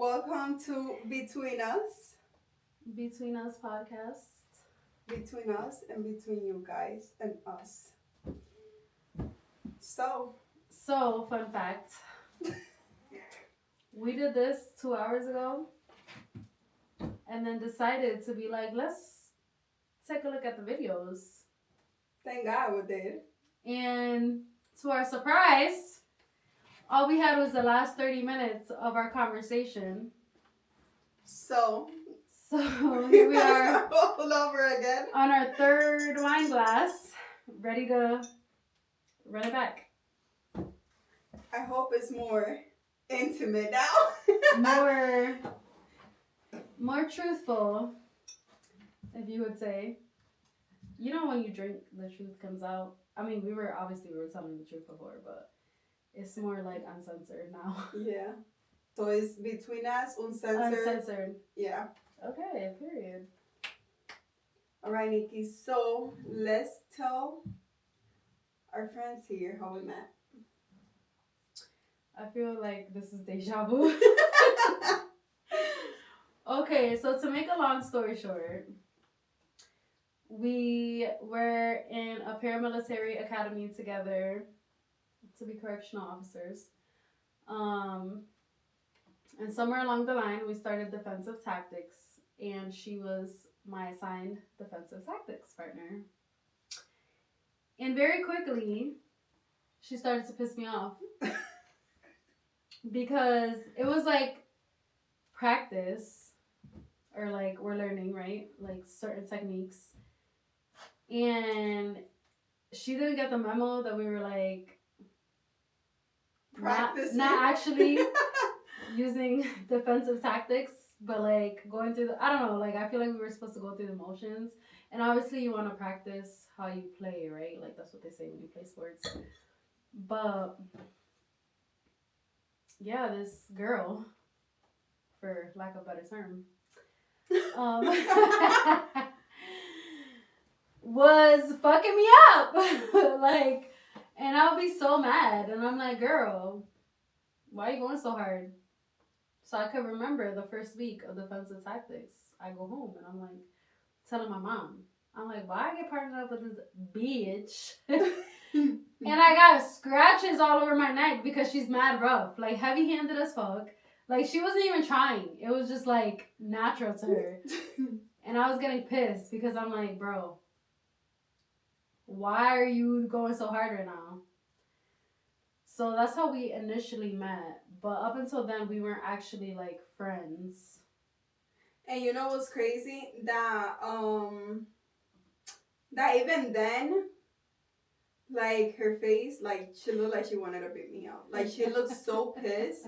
Welcome to Between Us. Between Us podcast. Between us and between you guys and us. So, Fun fact. We did this 2 hours ago and then decided to be like, let's take a look at the videos. thank God we did. And to our surprise, all we had was the last 30 minutes of our conversation. So Here we are all over again on our third wine glass, ready to run it back. I hope it's more intimate now. more truthful, if you would say. You know, when you drink, the truth comes out. I mean, we were telling the truth before, but it's more like uncensored now. Yeah. So it's Between Us, uncensored. Uncensored. Yeah. Okay, period. All right, Nikki. So let's tell our friends here how we met. I feel like this is deja vu. Okay, so to make a long story short, we were in a paramilitary academy together to be correctional officers. And somewhere along the line, we started defensive tactics, and she was my assigned defensive tactics partner. And very quickly, she started to piss me off because it was like practice, or like we're learning, right? Like certain techniques. And she didn't get the memo that we were like practicing, not actually using defensive tactics, but like going through I don't know, like I feel like we were supposed to go through the motions. And obviously you want to practice how you play, right? Like that's what they say when you play sports. But yeah, this girl, for lack of a better term, was fucking me up. Like, and I'll be so mad. And I'm like, girl, why are you going so hard? So I could remember the first week of defensive tactics. I go home and I'm like telling my mom, I'm like, why I get partnered up with this bitch? And I got scratches all over my neck because she's mad rough, like heavy-handed as fuck. Like she wasn't even trying. It was just like natural to her. And I was getting pissed because I'm like, bro, why are you going so hard right now? So that's how we initially met. But up until then, we weren't actually like friends. And you know what's crazy? That even then, like her face, like she looked like she wanted to beat me up. Like she looked so pissed.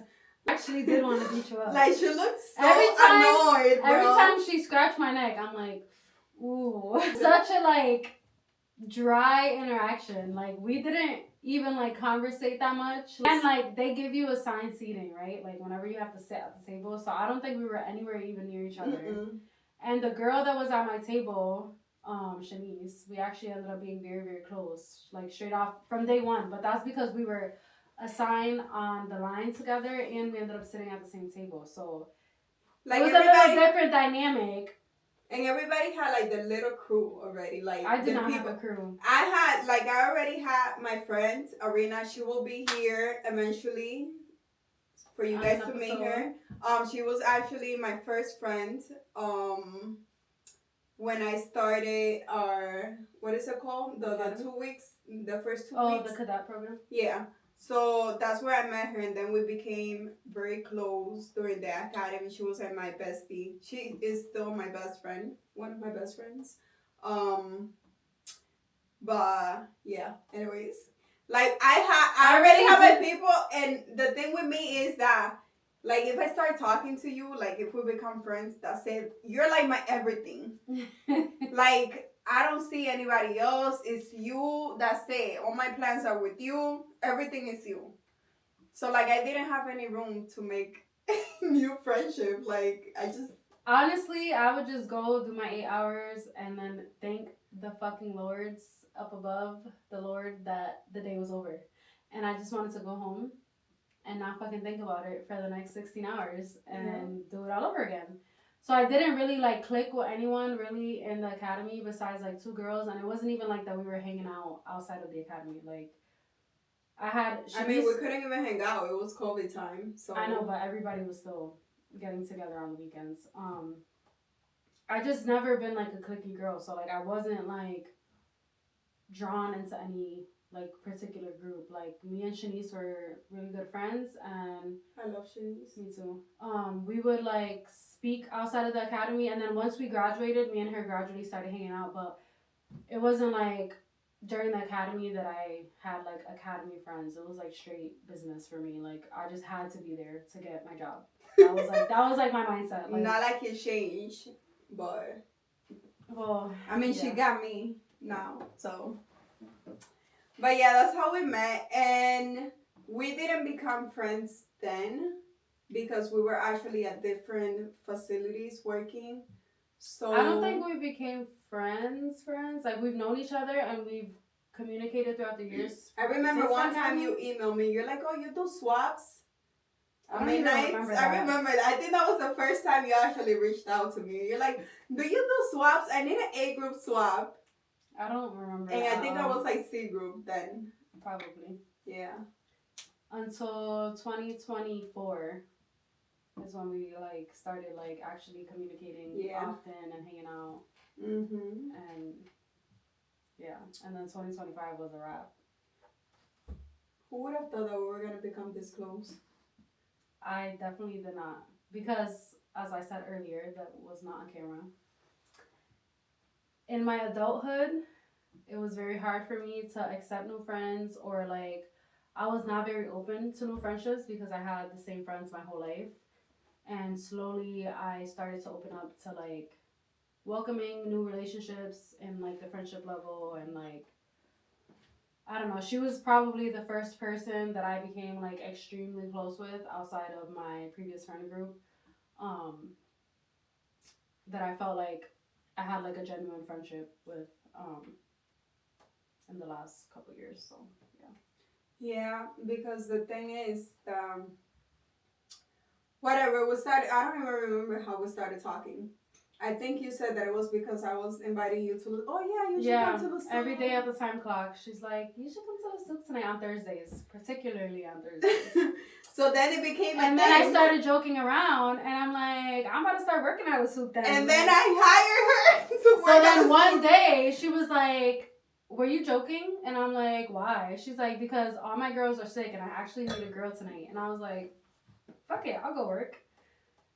Actually did want to beat you up. Like she looked so annoyed, bro. Every time she scratched my neck, I'm like, ooh. Such a like dry interaction. Like we didn't even like conversate that much. And like they give you assigned seating, right? Like whenever you have to sit at the table. So I don't think we were anywhere even near each other. Mm-mm. And the girl that was at my table, Shanice, we actually ended up being very, very close, like straight off from day one. But that's because we were assigned on the line together and we ended up sitting at the same table. So like it was a little different dynamic. And everybody had like the little crew already. Like I did not have a crew. I already had my friend Arena. She will be here eventually for you guys to meet her. She was actually my first friend. When I started our what is it called? The 2 weeks, the first 2 weeks. Oh, the cadet program. Yeah. So that's where I met her, and then we became very close during the academy. She was like my bestie. She is still my best friend, one of my best friends. But yeah. Anyways, like I already have my people, and the thing with me is that, like, if I start talking to you, like if we become friends, that's it. You're like my everything. Like. I don't see anybody else. It's you. That's it. All my plans are with you. Everything is you. So, like, I didn't have any room to make new friendship. Like, I just... Honestly, I would just go do my 8 hours and then thank the fucking Lords up above, the Lord, that the day was over. And I just wanted to go home and not fucking think about it for the next 16 hours and do it all over again. So I didn't really like click with anyone really in the academy besides like 2 girls, and it wasn't even like that we were hanging out outside of the academy. Like we couldn't even hang out. It was COVID time, so I know, but everybody was still getting together on the weekends. I just never been like a cliquey girl, so like I wasn't like drawn into any like particular group. Like me and Shanice were really good friends, and I love Shanice. me too. We would like speak outside of the academy, and then once we graduated, me and her gradually started hanging out. But it wasn't like during the academy that I had like academy friends. It was like straight business for me. Like I just had to be there to get my job. That was like my mindset. Like, not like it changed, but well, I mean, she got me now, so. But yeah, that's how we met, and we didn't become friends then because we were actually at different facilities working. So I don't think we became friends. Like we've known each other and we've communicated throughout the years. I remember one time you emailed me. You're like, "Oh, you do swaps?" I don't even remember that. I remember that. I think that was the first time you actually reached out to me. You're like, "Do you do swaps? I need an A group swap." I don't remember. And I think I was like C group then. Probably. Yeah. Until 2024 is when we like started like actually communicating often and hanging out. Mhm. And yeah, and then 2025 was a wrap. Who would have thought that we were gonna become this close? I definitely did not, because as I said earlier, that was not on camera. In my adulthood, it was very hard for me to accept new friends, or like I was not very open to new friendships because I had the same friends my whole life. And slowly I started to open up to like welcoming new relationships and like the friendship level, and like I don't know, she was probably the first person that I became like extremely close with outside of my previous friend group. That I felt like I had like a genuine friendship with in the last couple of years. So yeah. Yeah, because the thing is, whatever we started. I don't even remember how we started talking. I think you said that it was because I was inviting you to. Oh yeah, you should come to the souk. Every day at the time clock, she's like, "You should come to the souk tonight on Thursdays, particularly on Thursdays." So then it became. And then I started joking around, and I'm like, "I'm about to start working at the souk then." And then I hired her to work. So then one day she was like, "Were you joking?" And I'm like, "Why?" She's like, "Because all my girls are sick, and I actually need a girl tonight." And I was like, "Fuck it, I'll go work."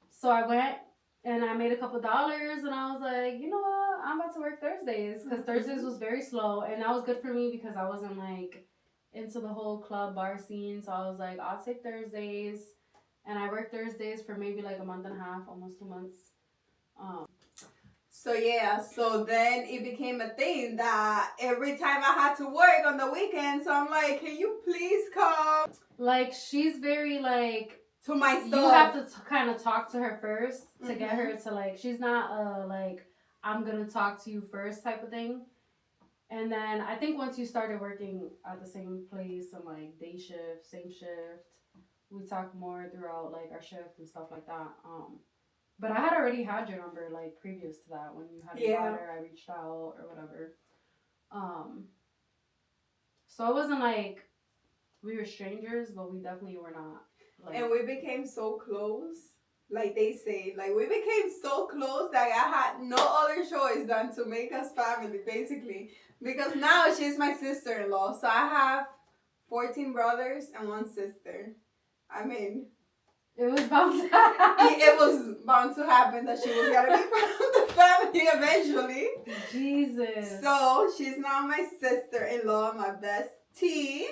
So I went. And I made a couple dollars, and I was like, you know what? I'm about to work Thursdays, because Thursdays was very slow, and that was good for me because I wasn't like into the whole club bar scene. So I was like, I'll take Thursdays, and I worked Thursdays for maybe like a month and a half, almost 2 months. So yeah, so then it became a thing that every time I had to work on the weekend, so I'm like, can you please come? Like she's very like. To myself. You have to kind of talk to her first to get her to like, she's not like, I'm going to talk to you first type of thing. And then I think once you started working at the same place and like day shift, same shift, we talked more throughout like our shift and stuff like that. But I had already had your number like previous to that. When you had a daughter, I reached out or whatever. So it wasn't like we were strangers, but we definitely were not. Like, and we became so close, like they say, like we became so close that I had no other choice than to make us family, basically. Because now she's my sister-in-law, so I have 14 brothers and 1 sister. I mean, it was bound to happen. It was bound to happen that she was gonna be part of the family eventually. Jesus. So she's now my sister-in-law, my bestie.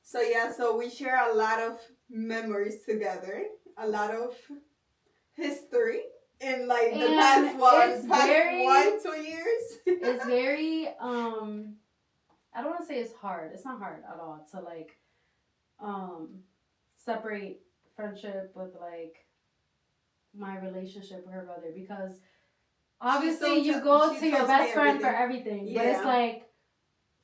So yeah, so we share a lot of memories together, a lot of history in like the past 1-2 years. It's very I don't want to say it's hard. It's not hard at all to like separate friendship with like my relationship with her brother, because obviously you go to your best friend for everything, but it's like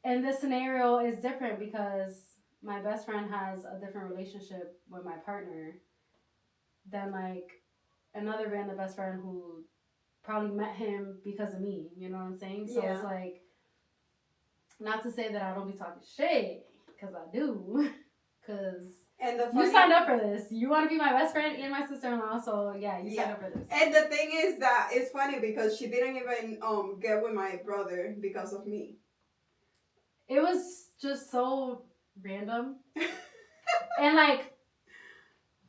in this scenario is different because my best friend has a different relationship with my partner than like another random best friend who probably met him because of me. You know what I'm saying? So Yeah. it's like, not to say that I don't be talking shit, because I do. Because And the you signed up for this. You want to be my best friend and my sister-in-law, so yeah, you signed up for this. And the thing is that it's funny because she didn't even get with my brother because of me. It was just so random. And like,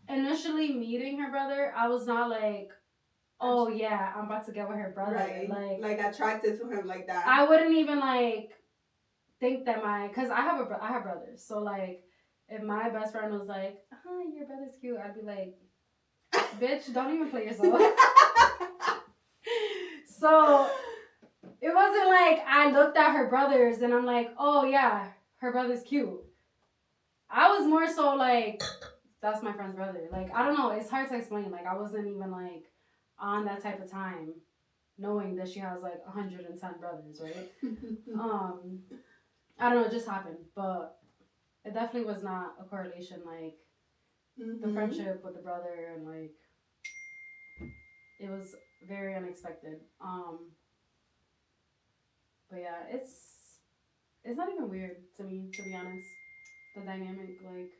initially meeting her brother, I was not like, oh yeah, I'm about to get with her brother. Right. Like attracted to him like that. I wouldn't even like think that because I have brothers, so like if my best friend was like, your brother's cute, I'd be like, bitch, don't even play yourself. So it wasn't like I looked at her brothers and I'm like, oh yeah, her brother's cute. I was more so like, that's my friend's brother. Like, I don't know, it's hard to explain. Like, I wasn't even like on that type of time knowing that she has like 110 brothers, right? I don't know, it just happened, but it definitely was not a correlation like the friendship with the brother, and like it was very unexpected. But yeah, it's not even weird to me, to be honest. The dynamic, like,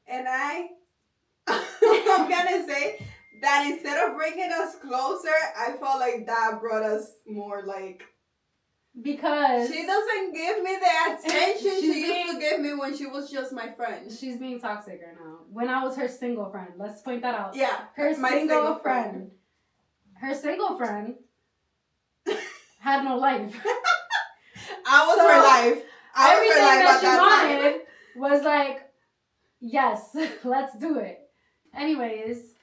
and I'm gonna say that instead of bringing us closer, I felt like that brought us more like. Because she doesn't give me the attention she used to give me when she was just my friend. She's being toxic right now. When I was her single friend, let's point that out. Yeah, her single friend. Her single friend had no life. I was her life. Everything that she wanted was like, yes, let's do it. Anyways,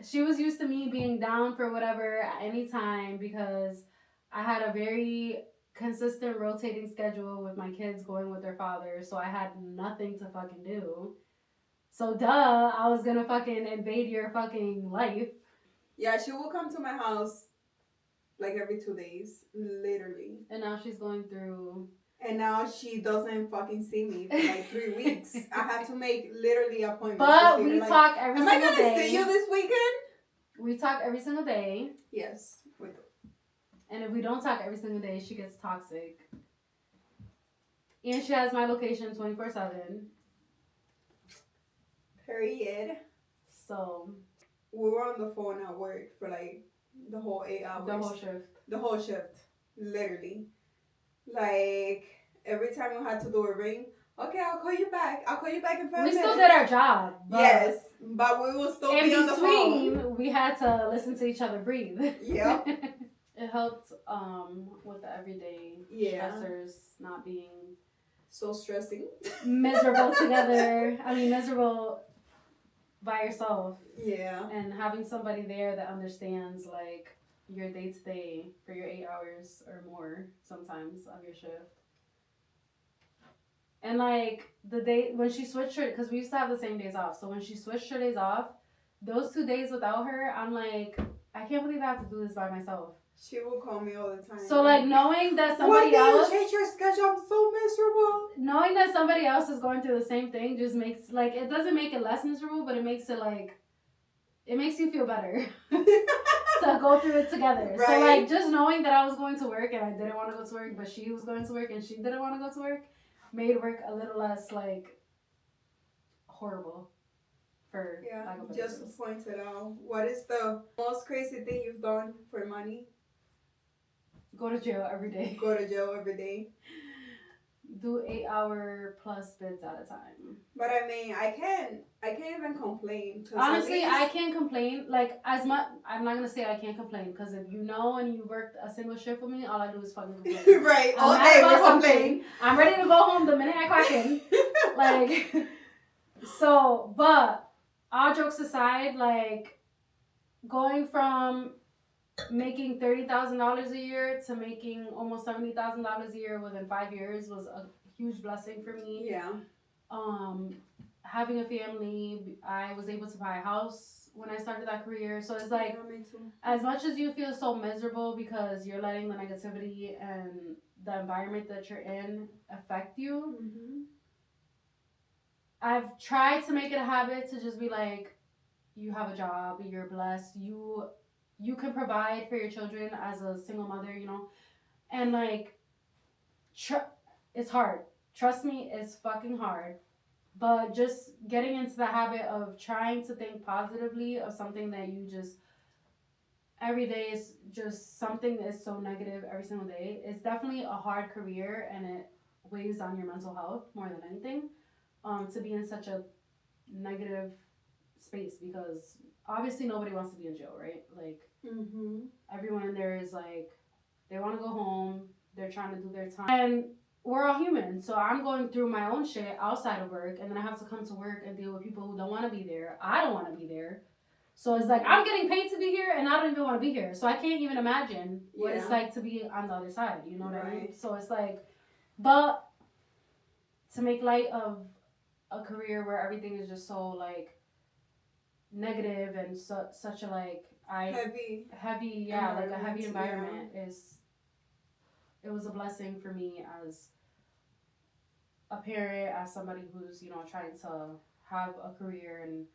she was used to me being down for whatever at any time because I had a very consistent rotating schedule with my kids going with their father, so I had nothing to fucking do. So duh, I was gonna fucking invade your fucking life. Yeah, she will come to my house like every 2 days, literally. And now she's going through. And now she doesn't fucking see me for like 3 weeks. I have to make literally appointments. But we talk every single day. Am I gonna see you this weekend? We talk every single day. Yes, we do. And if we don't talk every single day, she gets toxic. And she has my location 24/7. Period. So we were on the phone at work for like the whole 8 hours. The whole shift. Literally. Like every time we had to do a ring, okay, I'll call you back in 5 minutes. We still did our job. Yes, but we will still be on the phone. In between, we had to listen to each other breathe. Yep. It helped with the everyday stressors not being so stressing. Miserable together. I mean, miserable by yourself. Yeah. And having somebody there that understands like your day to day for your 8 hours or more sometimes of your shift. And like the day when she switched her, because we used to have the same days off. So when she switched her days off, those 2 days without her, I'm like, I can't believe I have to do this by myself. She will call me all the time. So like knowing that somebody else change your schedule, I'm so miserable. Knowing that somebody else is going through the same thing just makes like it doesn't make it less miserable, but it makes it like it makes you feel better to go through it together. Right. So like just knowing that I was going to work and I didn't want to go to work, but she was going to work and she didn't want to go to work, made work a little less like horrible. For just point it out. What is the most crazy thing you've done for money? Go to jail every day. Go to jail every day. Do 8-hour plus bids at a time. But I mean, I can't even complain. Honestly, I can't complain. Like as much, I'm not gonna say I can't complain because if you know and you worked a single shift with me, all I do is fucking complain. Right, all day we complain. I'm ready to go home the minute I clock in. Like, so, but all jokes aside, like going from making $30,000 a year to making almost $70,000 a year within 5 years was a huge blessing for me. Yeah. Having a family, I was able to buy a house when I started that career. So it's like, as much as you feel so miserable because you're letting the negativity and the environment that you're in affect you, I've tried to make it a habit to just be like, you have a job, you're blessed, you can provide for your children as a single mother, you know, and like, it's hard. Trust me, it's fucking hard. But just getting into the habit of trying to think positively of something that you just every day is just something that is so negative every single day. It's definitely a hard career and it weighs on your mental health more than anything. To be in such a negative space because obviously nobody wants to be in jail, right? Like everyone in there is like they want to go home, they're trying to do their time, and we're all human. So I'm going through my own shit outside of work, and then I have to come to work and deal with people who don't want to be there. I don't want to be there. So it's like I'm getting paid to be here, and I don't even want to be here. So I can't even imagine what it's like to be on the other side. You know what I mean? So it's like, but to make light of a career where everything is just so like negative and such a like heavy like a heavy environment is it was a blessing for me as a parent, as somebody who's, you know, trying to have a career and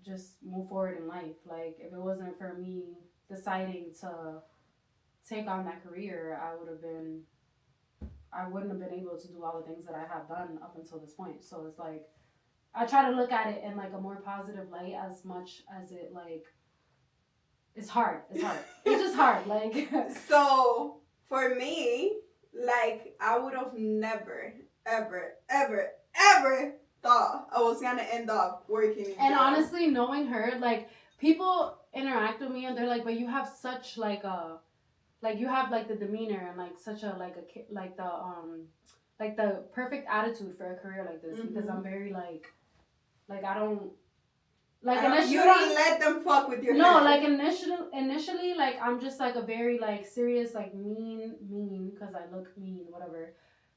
just move forward in life. Like if it wasn't for me deciding to take on that career, I wouldn't have been able to do all the things that I have done up until this point. So it's like I try to look at it in like a more positive light as much as it like it's hard. It's hard. It's just hard. Like so for me, like I would have never, ever thought I was gonna end up working in and jail. honestly, knowing her, like people interact with me and they're like, but you have such like a like you have like the demeanor and like such a like the perfect attitude for a career like this because I'm very like I don't like initially, you don't let them fuck with your no head. like initially like I'm just like a very like serious like mean because I look mean whatever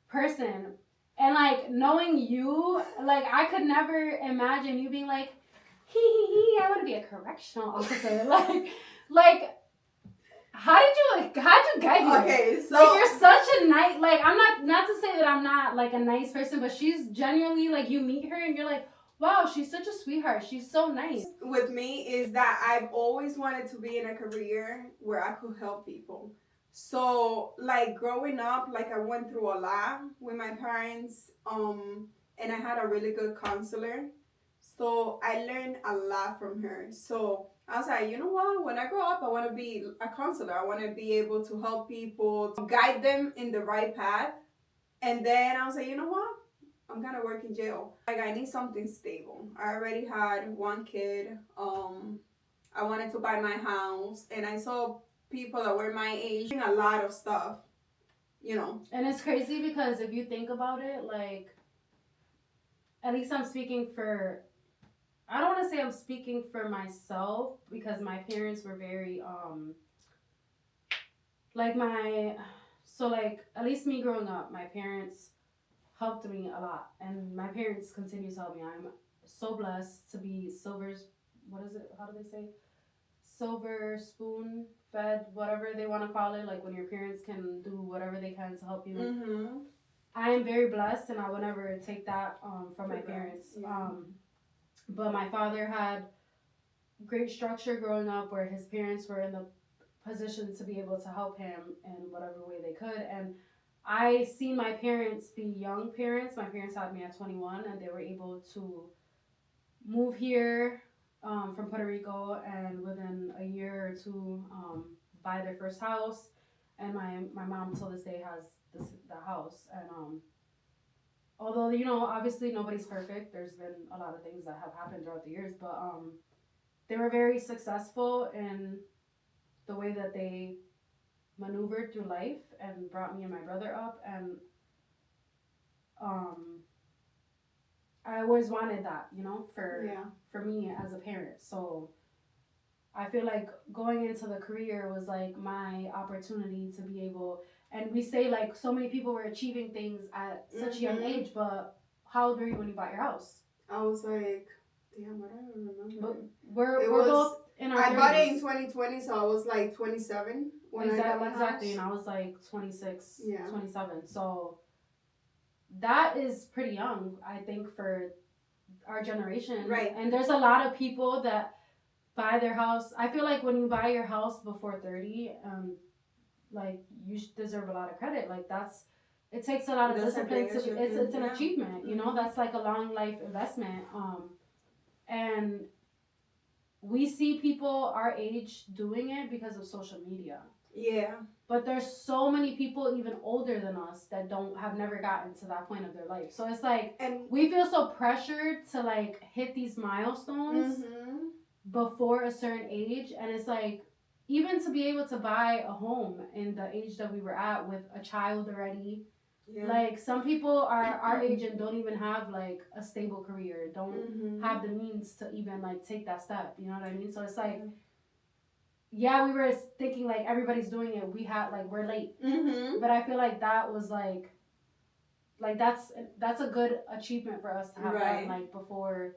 person, and like knowing you, like I could never imagine you being like hee I want to be a correctional officer like how'd you get here? Okay, so like you're such a nice, like I'm not to say that I'm not like a nice person, but she's genuinely like you meet her and you're like, wow, she's such a sweetheart. She's so nice. With me is that I've always wanted to be in a career where I could help people. So like growing up, like I went through a lot with my parents, and I had a really good counselor. So I learned a lot from her. So I was like, you know what? When I grow up, I want to be a counselor. I want to be able to help people, to guide them in the right path. And then I was like, you know what? I'm gonna work in jail. Like I need something stable. I already had one kid. I wanted to buy my house, and I saw people that were my age doing a lot of stuff, you know. And it's crazy because if you think about it, like at least I'm speaking for. I don't want to say I'm speaking for myself because my parents were very like like at least me growing up, my parents helped me a lot, and my parents continue to help me. I'm so blessed to be what is it? How do they say? Silver spoon fed, whatever they want to call it. Like when your parents can do whatever they can to help you. I am very blessed, and I would never take that from my parents. Yeah. But my father had great structure growing up, where his parents were in the position to be able to help him in whatever way they could, and I seen my parents be young parents. My parents had me at 21, and they were able to move here from Puerto Rico, and within a year or two, buy their first house. And my mom till this day has the house. And although you know, obviously nobody's perfect. There's been a lot of things that have happened throughout the years, but they were very successful in the way that they maneuvered through life and brought me and my brother up, and I always wanted that, you know, for me as a parent. So I feel like going into the career was like my opportunity to be able, and we say like so many people were achieving things at such a young age, but how old were you when you bought your house? I was like, damn, I don't remember. But we're both in our 30s. I bought it in 2020, so I was like 27 when I got my house. And I was like 26, 27. So that is pretty young, I think, for our generation. Right. And there's a lot of people that buy their house. I feel like when you buy your house before 30, like you deserve a lot of credit. Like it takes a lot of That's discipline something I should it's do, an yeah. achievement, you know. Mhm. That's like a long life investment. And we see people our age doing it because of social media. Yeah. But there's so many people even older than us that have never gotten to that point of their life. So it's like, And we feel so pressured to like hit these milestones mhm. before a certain age, and it's like, even to be able to buy a home in the age that we were at with a child already. Yeah. Like, some people are our age and don't even have like a stable career, don't have the means to even like take that step, you know what I mean? So it's like, yeah, we were thinking like everybody's doing it, we're late. But I feel like that was like that's a good achievement for us to have done like before.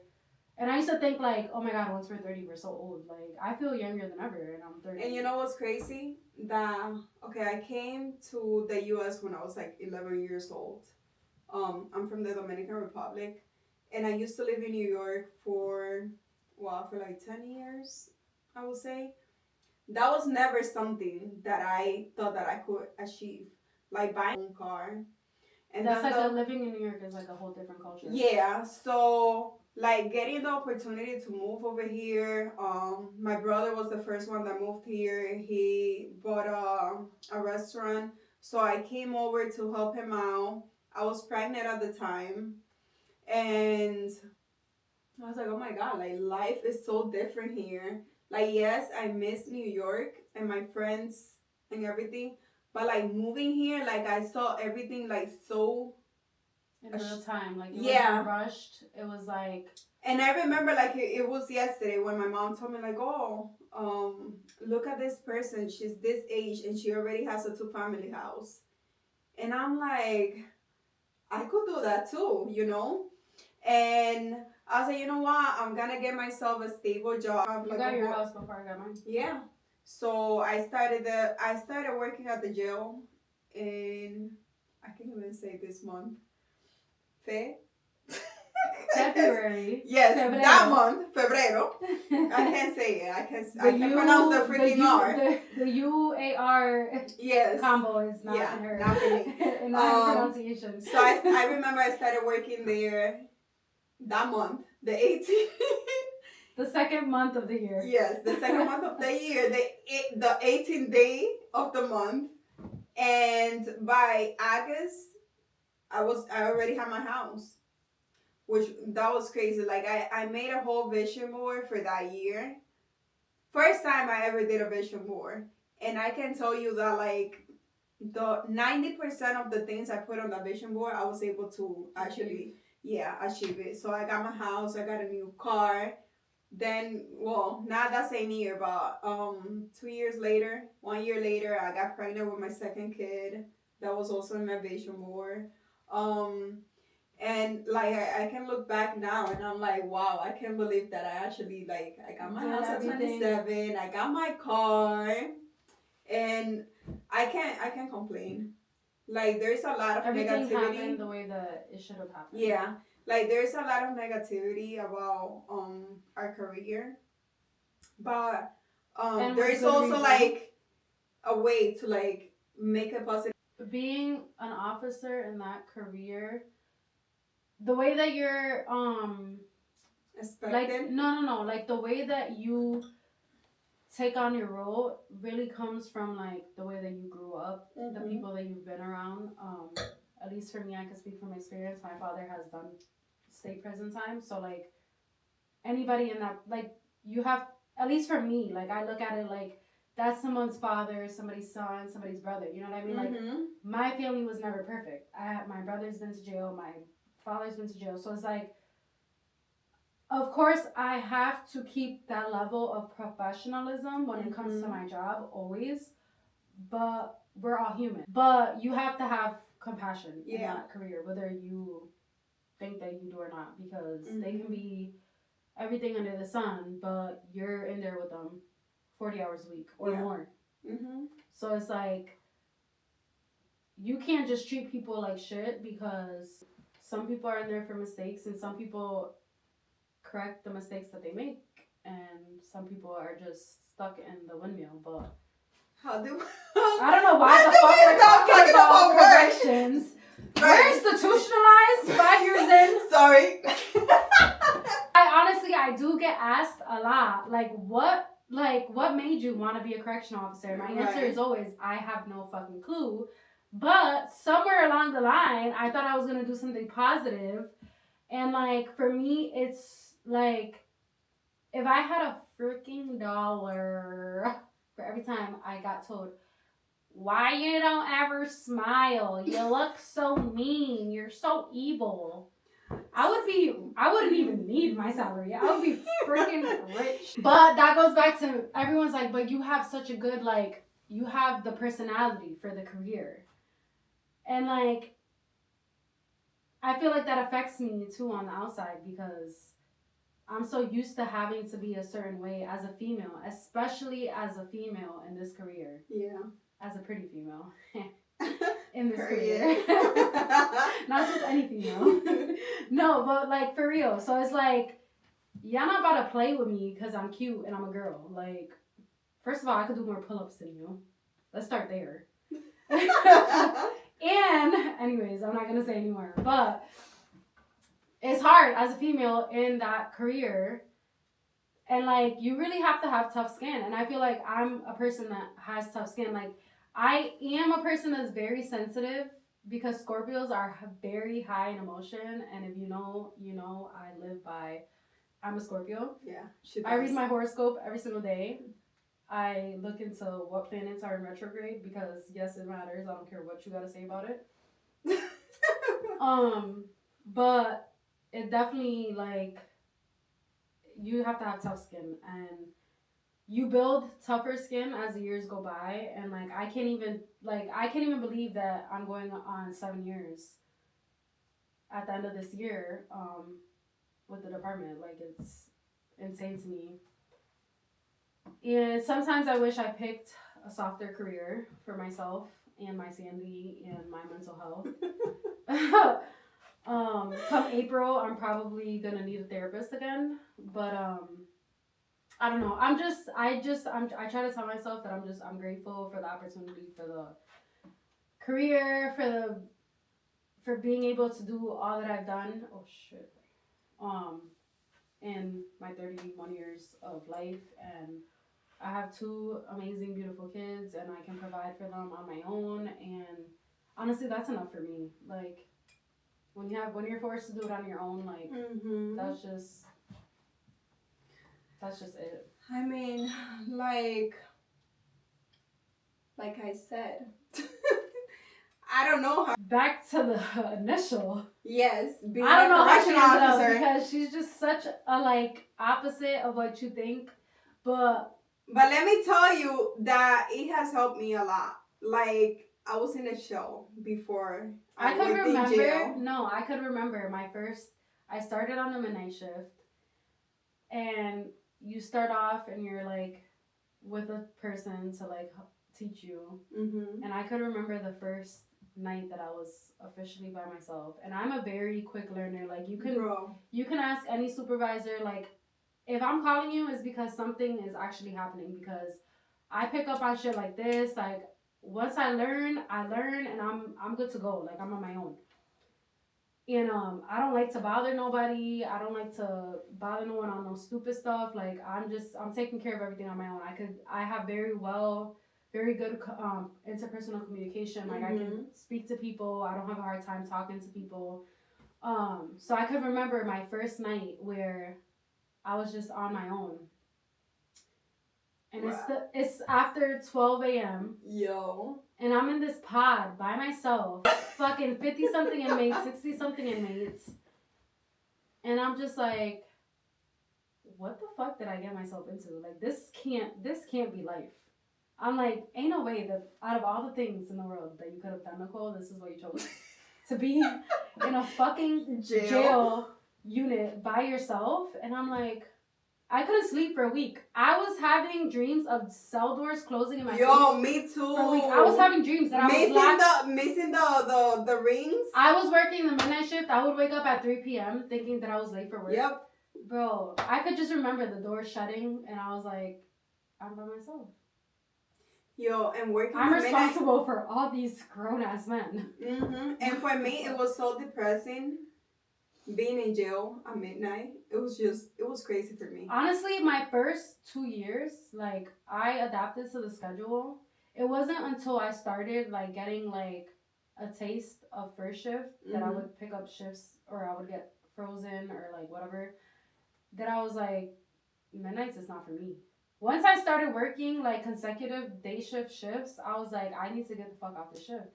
And I used to think like, oh my god, once we're 30, we're so old. Like, I feel younger than ever, and I'm 30. And you know what's crazy? That I came to the U.S. when I was like 11 years old. I'm from the Dominican Republic, and I used to live in New York for like 10 years, I would say. That was never something that I thought that I could achieve, like buying a car. And that's like living in New York is like a whole different culture. Yeah, so like getting the opportunity to move over here. My brother was the first one that moved here. He bought a restaurant, so I came over to help him out. I was pregnant at the time, and I was like, oh my god, like life is so different here. Like, yes, I miss New York and my friends and everything, but like moving here, like I saw everything like so in real time. Like, it wasn't rushed. It was like, and I remember like it was yesterday when my mom told me like, oh, look at this person, she's this age and she already has a 2-family house. And I'm like, I could do that too, you know? And I was like, you know what? I'm gonna get myself a stable job. You got your house before I got mine. Yeah. So I started working at the jail in, I can't even say this month. February. Yes, Febrero. that month, febrero. I can't say it. I can pronounce the freaking R. The UAR yes. combo is not her. Not for me. Not her pronunciation. So I remember I started working there that month, the 18th. The second month of the year. Yes, the second month of the year, the 18th day of the month. And by August, I already had my house. Which, that was crazy. Like, I made a whole vision board for that year. First time I ever did a vision board. And I can tell you that, like, the 90% of the things I put on the vision board, I was able to actually, achieve it. So I got my house, I got a new car. Then, well, not that same year, but 1 year later, I got pregnant with my second kid. That was also in my vision board. And like I can look back now and I'm like, wow, I can't believe that I actually like I got my house at 27, I got my car, and I can't complain. Like, there's a lot of everything negativity. happened the way that it should have happened. Yeah. Like, there's a lot of negativity about our career. But there's also reason. Like a way to like make a positive. Being an officer in that career, the way that you're expected. Like, no, like the way that you take on your role really comes from like the way that you grew up, the people that you've been around. At least for me, I can speak from experience. My father has done state prison time, so like anybody in that, like, you have, at least for me, like I look at it like that's someone's father, somebody's son, somebody's brother. You know what I mean? Like, my family was never perfect. My brother's been to jail, my father's been to jail, so it's like, of course I have to keep that level of professionalism when it comes to my job, always, but we're all human. But you have to have compassion in that career, whether you think that you do or not, because they can be everything under the sun, but you're in there with them 40 hours a week or more. So it's like, you can't just treat people like shit, because some people are in there for mistakes, and some people correct the mistakes that they make, and some people are just stuck in the windmill. But how do I don't know why the fuck we're talking about corrections. We're institutionalized 5 years in. Sorry. I do get asked a lot, what made you want to be a correctional officer? My answer is always, I have no fucking clue. But somewhere along the line, I thought I was gonna do something positive, and for me, it's if I had a freaking dollar for every time I got told, why you don't ever smile? You look so mean. You're so evil. I wouldn't even need my salary. I would be freaking rich. But that goes back to, everyone's like, but you have such a good, you have the personality for the career. And I feel like that affects me too on the outside, because I'm so used to having to be a certain way as a female, especially as a female in this career. Yeah. As a pretty female in this career. Not just any female. No, but for real. So it's y'all not about to play with me because I'm cute and I'm a girl. First of all, I could do more pull-ups than you. Let's start there. And anyways, I'm not going to say anymore. But it's hard as a female in that career. And you really have to have tough skin. And I feel like I'm a person that has tough skin. I am a person that's very sensitive, because Scorpios are very high in emotion. And if you know, I live by, I'm a Scorpio. Yeah. I read my horoscope every single day. I look into what planets are in retrograde, because yes, it matters. I don't care what you got to say about it. But it definitely you have to have tough skin, and you build tougher skin as the years go by. And I can't even believe that I'm going on 7 years at the end of this year with the department. It's insane to me. And sometimes I wish I picked a softer career for myself and my sanity and my mental health. Come April, I'm probably gonna need a therapist again, but I don't know. I try to tell myself that I'm grateful for the opportunity, for the career, for being able to do all that I've done. Oh shit. In my 31 years of life, and I have 2 amazing, beautiful kids, and I can provide for them on my own. And honestly, that's enough for me. When you're forced to do it on your own, that's just it. I mean, like I said, I don't know how. Back to the initial. Yes, being I don't know how she ended officer. up, because she's just such a opposite of what you think. But let me tell you that it has helped me a lot. I was in a show before. I could remember. No, I could remember I started on the midnight shift, and you start off and you're with a person to teach you. Mm-hmm. And I could remember the first night that I was officially by myself, and I'm a very quick learner. You can ask any supervisor, if I'm calling you, it's because something is actually happening, because I pick up on shit like this. Once I learn, and I'm good to go. I'm on my own. And I don't like to bother nobody. I don't like to bother no one on no stupid stuff. I'm taking care of everything on my own. I have very good interpersonal communication. I can speak to people. I don't have a hard time talking to people. So I could remember my first night where I was just on my own. And wow. It's after 12 a.m. Yo. And I'm in this pod by myself. Fucking 50-something inmates, 60-something inmates. And I'm just what the fuck did I get myself into? This can't be life. I'm ain't no way that out of all the things in the world that you could have done, Nicole, this is what you chose. To be in a fucking jail unit by yourself. And I'm I couldn't sleep for a week. I was having dreams of cell doors closing in my Yo, face. me too. For a week. I was having dreams that I was missing the rings. I was working the midnight shift. I would wake up at 3 p.m. thinking that I was late for work. Yep. Bro, I could just remember the door shutting, and I was like, I'm by myself. Yo, and working. I'm responsible for all these grown ass men. Mm-hmm. And for me, it was so depressing being in jail at midnight. It was crazy for me. Honestly, my first 2 years, like, I adapted to the schedule. It wasn't until I started, like, getting, like, a taste of first shift that I would pick up shifts or I would get frozen or, like, whatever, that I was like, midnights is not for me. Once I started working, like, consecutive day shift shifts, I was like, I need to get the fuck off the shift.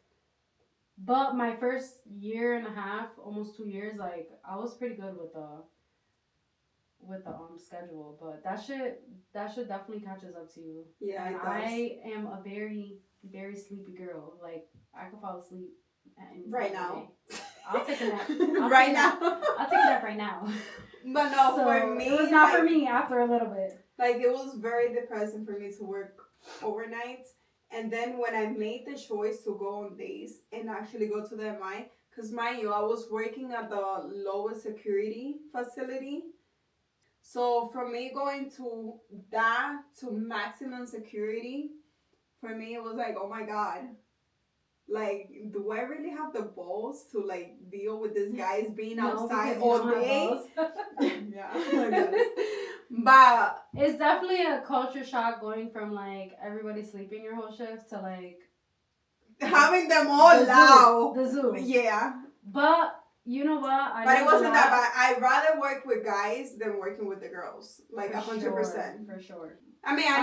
But my first year and a half, almost 2 years, like, I was pretty good with the schedule, but that shit definitely catches up to you. Yeah, and it does. I am a very, very sleepy girl. Like, I could fall asleep at any time right now. I'll take a nap. Right now. I'll take a nap right now. But no, So, for me, it was not for me after a little bit. Like, it was very depressing for me to work overnight. And then when I made the choice to go on days and actually go to the MI, because mind you, I was working at the lowest security facility. So from me going to that to maximum security, for me it was like, oh my God. Like, do I really have the balls to, like, deal with these guys being outside all day? Yeah. But it's definitely a culture shock going from, like, everybody sleeping your whole shift to, like, having them all loud. The zoo. Yeah. But you know what? But it wasn't that bad. I'd rather work with guys than working with the girls. Like, 100%. For sure. I mean, I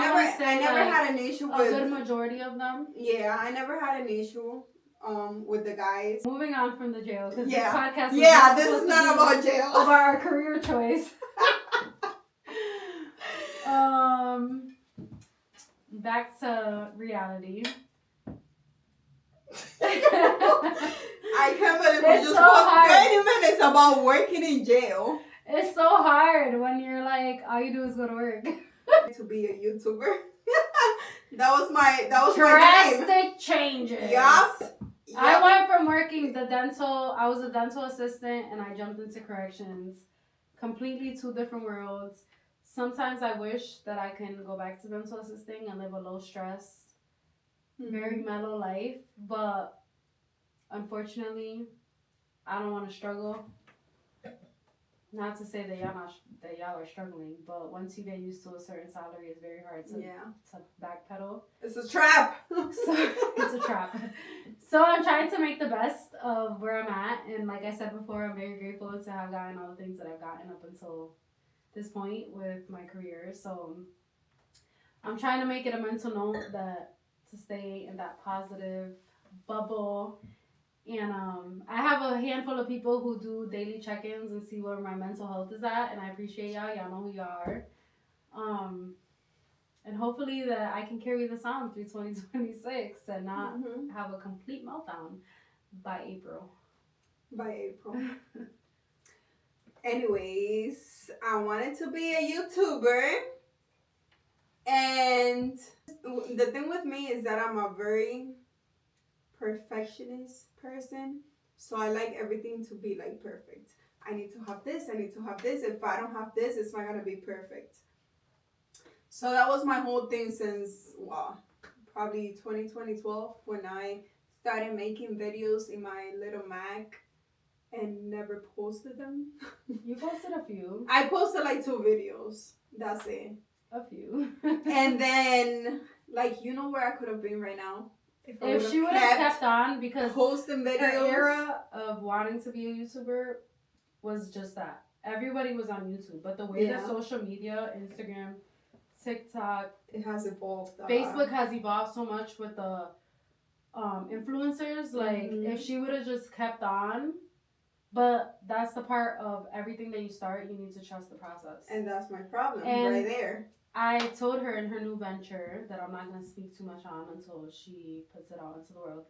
never had an issue with a good majority of them. Yeah, I never had an issue with the guys. Moving on from the jail, because this podcast this is not about jail. About our career choice. Back to reality. I can't believe we just talked 30 minutes about working in jail. It's so hard when you're like, all you do is go to work. To be a YouTuber. that was my drastic dream. Changes. Yup. I went from working I was a dental assistant and I jumped into corrections. Completely two different worlds. Sometimes I wish that I can go back to dental assisting and live a low stress, very mellow life, but unfortunately, I don't want to struggle. Not to say that y'all are struggling, but once you get used to a certain salary, it's very hard to backpedal. It's a trap. It's a trap. So I'm trying to make the best of where I'm at, and like I said before, I'm very grateful to have gotten all the things that I've gotten up until this point with my career. So I'm trying to make it a mental note that to stay in that positive bubble. And I have a handful of people who do daily check-ins and see where my mental health is at, and I appreciate y'all. Y'all know who y'all are. And hopefully that I can carry this on through 2026 and not have a complete meltdown by April. Anyways, I wanted to be a YouTuber. And the thing with me is that I'm a very perfectionist person. So I like everything to be, like, perfect. I need to have this. If I don't have this, it's not going to be perfect. So that was my whole thing since, probably 2012 when I started making videos in my little Mac and never posted them. You posted a few. I posted like 2 videos. That's it. A few. And then, like, you know where I could have been right now? If she would have kept on, because posting videos. Her era of wanting to be a YouTuber was just that. Everybody was on YouTube, but the way that social media, Instagram, TikTok, it has evolved. Facebook has evolved so much with the influencers. Like, if she would have just kept on, but that's the part of everything that you start, you need to trust the process. And that's my problem right there. I told her in her new venture that I'm not going to speak too much on until she puts it out into the world.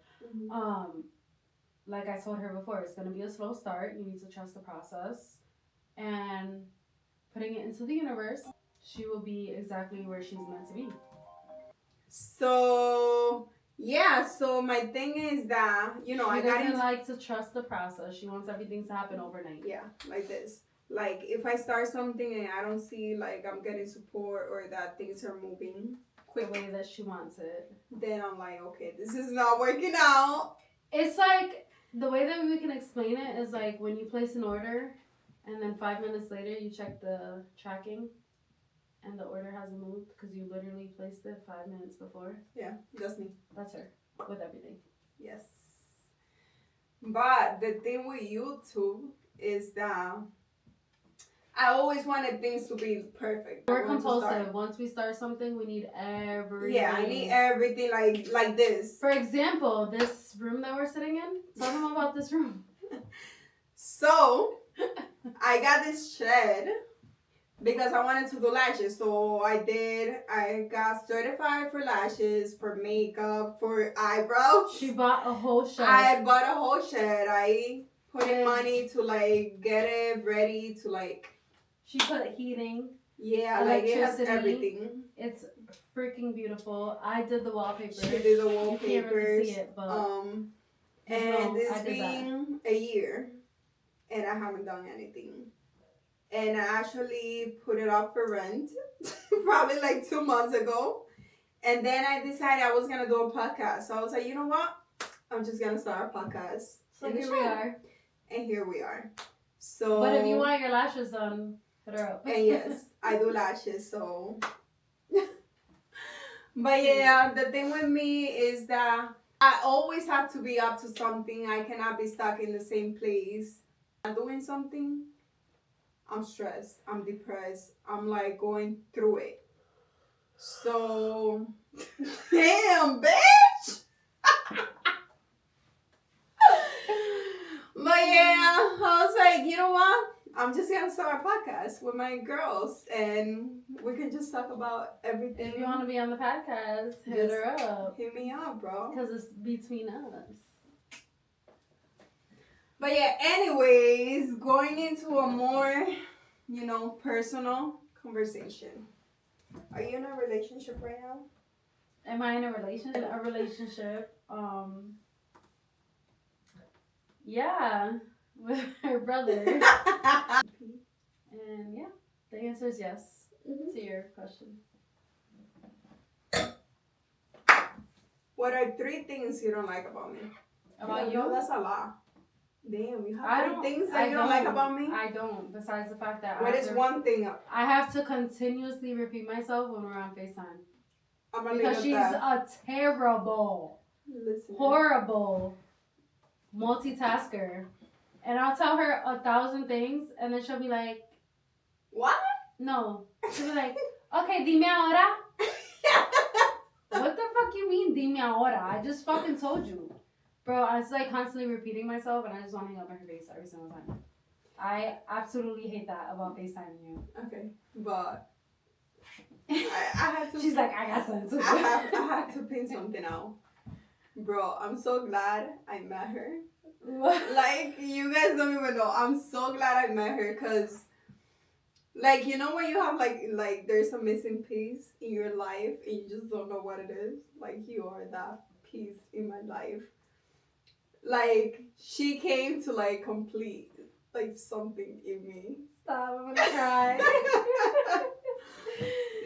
Like I told her before, it's going to be a slow start. You need to trust the process and putting it into the universe. she will be exactly where she's meant to be. So yeah, so my thing is that, you know, She I got doesn't into like to trust the process. She wants everything to happen overnight. yeah, like this. Like if I start something and I don't see like I'm getting support or that things are moving The quick, way that she wants it. then I'm like, okay, this is not working out. It's like, the way that we can explain it is like when you place an order and then 5 minutes later you check the tracking and the order hasn't moved because you literally placed it 5 minutes before. Yeah, that's me. That's her with everything. Yes. But the thing with YouTube is that I always wanted things to be perfect. We're compulsive. Once we start something, we need everything. Yeah, I need everything like this. For example, this room that we're sitting in. Tell them about this room. So, I got this shed because I wanted to do lashes. So I got certified for lashes, for makeup, for eyebrows. She bought a whole shed. I bought a whole shed. I put in money to like get it ready to like. She put heating. Yeah, like it has electricity. everything. It's freaking beautiful. I did the wallpaper. She did the You wallpapers. can't really see it, but and it's been a year, and I haven't done anything. And I actually put it up for rent, probably like 2 months ago. And then I decided I was gonna do a podcast. So I was like, you know what? I'm just gonna start a podcast. so here we are. And here we are. So. But if you want your lashes done, hit her up. And yes, I do lashes, so. But yeah, the thing with me is that I always have to be up to something. I cannot be stuck in the same place. I'm doing something, I'm stressed, I'm depressed, I'm like going through it. So, damn, bitch! But yeah, I was like, you know what? I'm just gonna start a podcast with my girls, and we can just talk about everything. If you want to be on the podcast, hit her up. Hit me up, bro. Because it's between us. But yeah, anyways, going into a more, you know, personal conversation. Are you in a relationship right now? Am I in a relationship? Yeah, with her brother. And yeah, the answer is yes to your question. What are 3 things you don't like about me? About No, you? that's a lot. Damn, you have 3 things that you don't like about me? I don't, besides the fact that What is one thing? I have to continuously repeat myself when we're on FaceTime. I'm gonna Because she's a terrible, horrible multitasker. And I'll tell her 1,000 things, and then she'll be like, what? No. She'll be like, okay, dime ahora. What the fuck you mean, dime ahora? I just fucking told you. Bro, I was like constantly repeating myself, and I just want to hang up in her face every single time. I absolutely hate that about FaceTiming you. Okay, but I had to. She's like, I got something. I had to pin something out. Bro, I'm so glad I met her. Like, you guys don't even know. I'm so glad I met her because, like, you know when you have, like there's a missing piece in your life and you just don't know what it is? Like, you are that piece in my life. Like, she came to, like, complete, like, something in me. Stop, I'm gonna cry.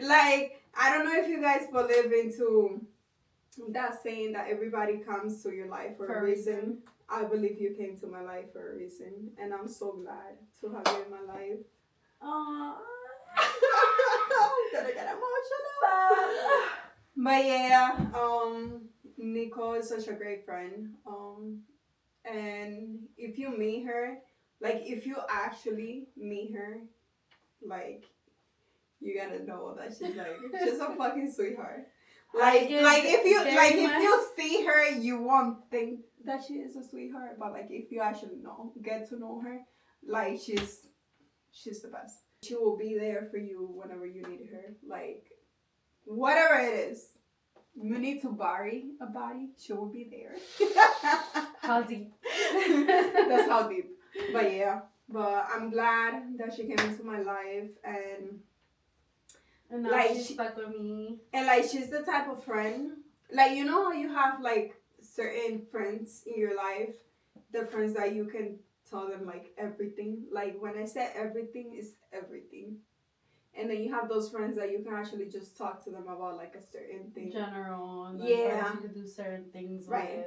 Like, I don't know if you guys believe into that saying that everybody comes to your life for a reason. I believe you came to my life for a reason, and I'm so glad to have you in my life. Aww. I'm gonna get emotional. But yeah, Nicole is such a great friend. And if you meet her, like if you actually meet her, like you gotta know that she's a fucking sweetheart. Like if you see her, you won't think that she is a sweetheart, but like if you actually get to know her, like she's the best. She will be there for you whenever you need her. Like whatever it is, you need to bury a body, she will be there. How deep? That's how deep. But yeah, but I'm glad that she came into my life, and And now like she's stuck with me. And like she's the type of friend, like you know how you have like certain friends in your life, the friends that you can tell them like everything. Like when I say everything, is everything. And then you have those friends that you can actually just talk to them about like a certain thing. General. And yeah. you could do certain things right. with.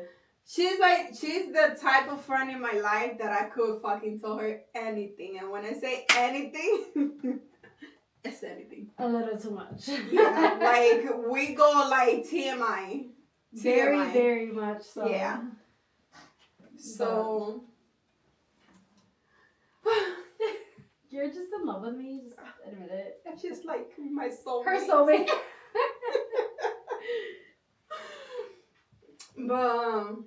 She's the type of friend in my life that I could fucking tell her anything. And when I say anything, it's anything. A little too much. yeah. Like we go like TMI. Very, very much so. Yeah. So. You're just in love with me. Just admit it. She's like my soulmate. Her soulmate. But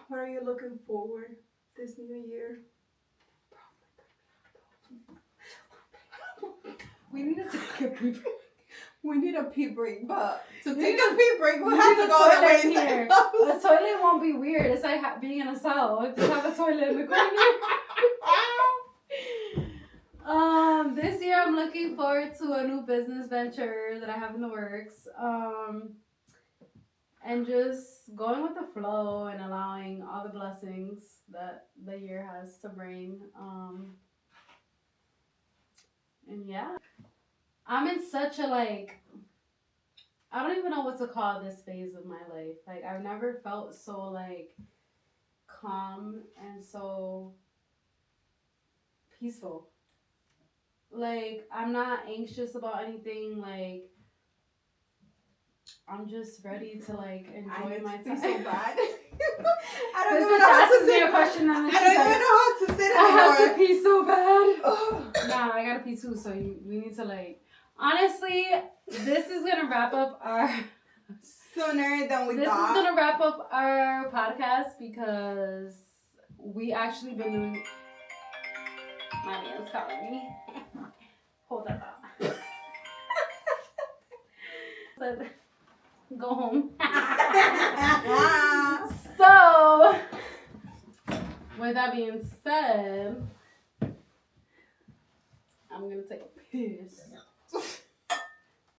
what are you looking forward this new year? We need to take a pee break. We need a pee break, but to take a pee break, we need have to a go the way toilet here. A toilet won't be weird. It's like being in a cell. Just have a toilet in the corner. This year I'm looking forward to a new business venture that I have in the works. And just going with the flow and allowing all the blessings that the year has to bring. And yeah. I'm in such a like, I don't even know what to call this phase of my life. Like I've never felt so like calm and so peaceful. Like I'm not anxious about anything. Like I'm just ready to like enjoy my time. So bad. I This don't even bitch know how asked to me say a question and I then don't she's even like, know how to say it I have anymore. to pee so bad. Nah, I gotta pee too. So we need to like. Honestly, this is gonna wrap up our. Sooner than we This thought. is gonna wrap up our podcast because we actually been doing. My man's calling me. Hold that thought. Said, go home. So, with that being said, I'm gonna take a piss.